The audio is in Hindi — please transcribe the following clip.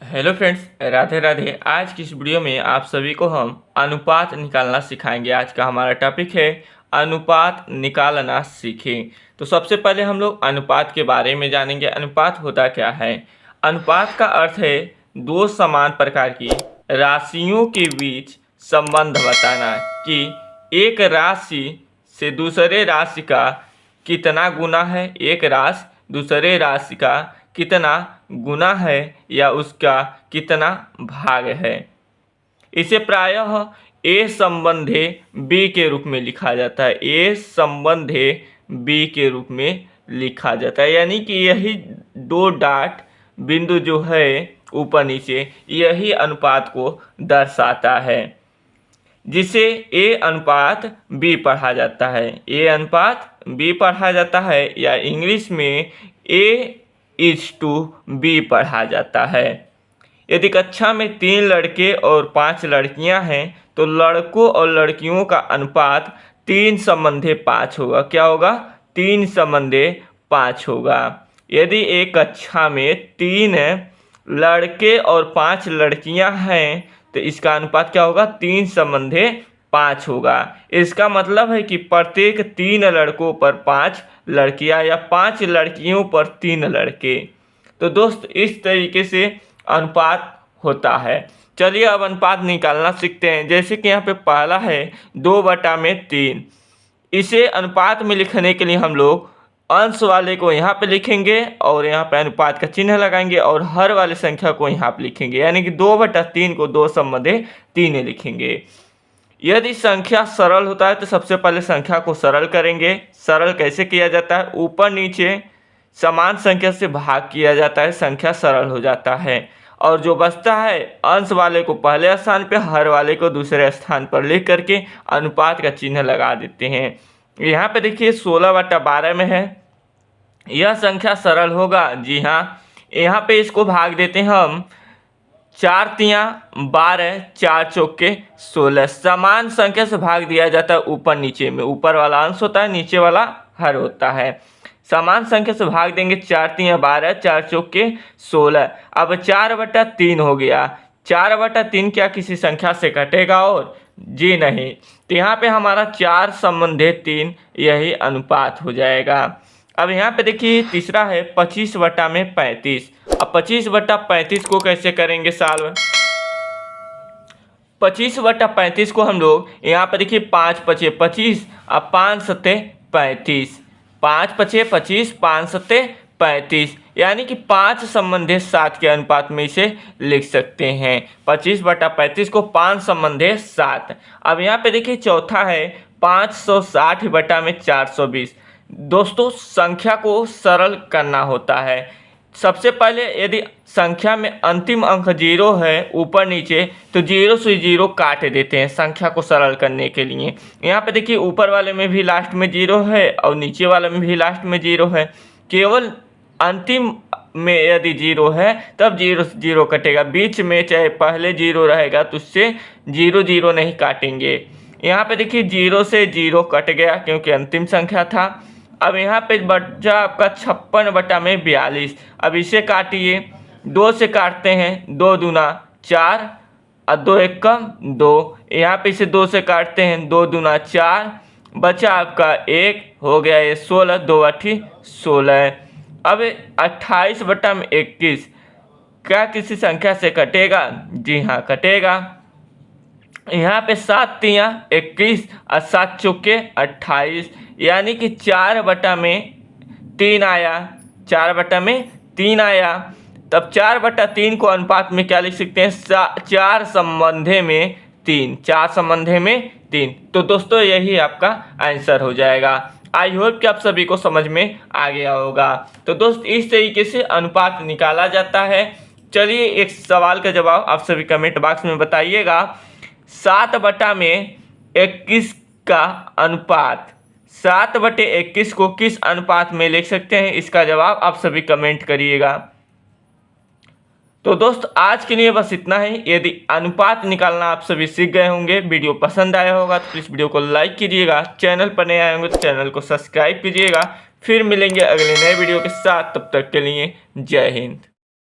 Hello friends, Radhe Radhe. आज की इस वीडियो में आप सभी को हम अनुपात निकालना सिखाएंगे। आज का हमारा टॉपिक है अनुपात निकालना सीखें। तो सबसे पहले हम लोग अनुपात के बारे में जानेंगे। अनुपात होता क्या है? अनुपात का अर्थ है दो समान प्रकार की राशियों के बीच संबंध बताना कि एक राशि से दूसरे राशि का कितना गुना है, एक राशि दूसरे राशि का कितना गुना है या उसका कितना भाग है। इसे प्रायः ए संबंधे बी के रूप में लिखा जाता है। ए संबंधे बी के रूप में लिखा जाता है, यानी कि यही दो डॉट बिंदु जो है ऊपर नीचे, यही अनुपात को दर्शाता है, जिसे ए अनुपात बी पढ़ा जाता है। ए अनुपात बी पढ़ा जाता है या इंग्लिश में A:B पढ़ा जाता है। यदि कक्षा में 3 लड़के और 5 लड़कियां हैं तो लड़कों और लड़कियों का अनुपात 3:5 होगा। क्या होगा? 3:5 होगा। यदि एक कक्षा में 3 लड़के और 5 लड़कियां हैं तो इसका अनुपात क्या होगा? 3:5 होगा। इसका मतलब है कि प्रत्येक 3 लड़कों पर 5 लड़कियां या 5 लड़कियों पर 3 लड़के। तो दोस्त, इस तरीके से अनुपात होता है। चलिए अब अनुपात निकालना सीखते हैं। जैसे कि यहाँ पे पहला है 2/3। इसे अनुपात में लिखने के लिए हम लोग अंश वाले को यहाँ पे लिखेंगे और यहाँ पे अनुपात का चिन्ह लगाएंगे और हर वाले संख्या को यहाँ पे लिखेंगे, यानी कि 2/3 को 2:3 लिखेंगे। यदि संख्या सरल होता है तो सबसे पहले संख्या को सरल करेंगे। सरल कैसे किया जाता है? ऊपर नीचे समान संख्या से भाग किया जाता है, संख्या सरल हो जाता है। और जो बचता है अंश वाले को पहले स्थान पे, हर वाले को दूसरे स्थान पर लिख करके अनुपात का चिन्ह लगा देते हैं। यहाँ पे देखिए 16/12 में है, यह संख्या सरल होगा। जी हाँ, यहाँ पे इसको भाग देते हैं हम 4×3 12, 4×4 16। समान संख्या से भाग दिया जाता है ऊपर नीचे में। ऊपर वाला अंश होता है, नीचे वाला हर होता है। समान संख्या से भाग देंगे 4×3 12, 4×4 16। अब 4/3 हो गया। 4/3 क्या किसी संख्या से कटेगा? और जी नहीं। तो यहाँ पे हमारा 4:3 यही अनुपात हो जाएगा। अब यहाँ पे देखिए तीसरा है 25/35। अब 25/35 को कैसे करेंगे सॉल्व? 25/35 को हम लोग यहाँ पे देखिए 5×5 25, अब 5×7 35, 5×5 25, 5×7 35, यानी कि 5:7 के अनुपात में इसे लिख सकते हैं। 25/35 को 5:7। अब यहाँ पे देखिए चौथा है 560/420। दोस्तों, संख्या को सरल करना होता है। सबसे पहले यदि संख्या में अंतिम अंक 0 है ऊपर नीचे, तो 0 से 0 काट देते हैं संख्या को सरल करने के लिए। यहाँ पे देखिए ऊपर वाले में भी लास्ट में 0 है और नीचे वाले में भी लास्ट में 0 है। केवल अंतिम में यदि 0 है तब 0 से 0 कटेगा। बीच में चाहे पहले 0 रहेगा तो उससे 0 0 नहीं काटेंगे। यहाँ पे देखिए 0 से 0 कट गया क्योंकि अंतिम संख्या था। अब यहाँ पे बचा आपका 56/42। अब इसे काटिए, 2 से काटते हैं, 2 दूना 4 और 2 एकम 2। यहाँ पे इसे 2 से काटते हैं, 2 दूना 4, बचा आपका 1, हो गया ये 16, 2 8 16। अब 28/21 क्या किसी संख्या से कटेगा? जी हाँ, कटेगा। यहाँ पे 7×3 और 7×4 28, यानी कि 4/3 आया। 4/3 आया। तब 4/3 को अनुपात में क्या लिख सकते हैं? 4:3। 4:3। तो दोस्तों, यही आपका आंसर हो जाएगा। आई होप कि आप सभी को समझ में आ गया होगा। तो दोस्त, इस तरीके से अनुपात निकाला जाता है। चलिए एक सवाल का जवाब आप सभी कमेंट बॉक्स में बताइएगा। 7/21 का अनुपात, 7/21 को किस अनुपात में लिख सकते हैं? इसका जवाब आप सभी कमेंट करिएगा। तो दोस्त, आज के लिए बस इतना ही। यदि अनुपात निकालना आप सभी सीख गए होंगे, वीडियो पसंद आया होगा तो प्लीज़ वीडियो को लाइक कीजिएगा। चैनल पर नए आए होंगे तो चैनल को सब्सक्राइब कीजिएगा। फिर मिलेंगे अगले नए वीडियो के साथ। तब तक के लिए जय हिंद।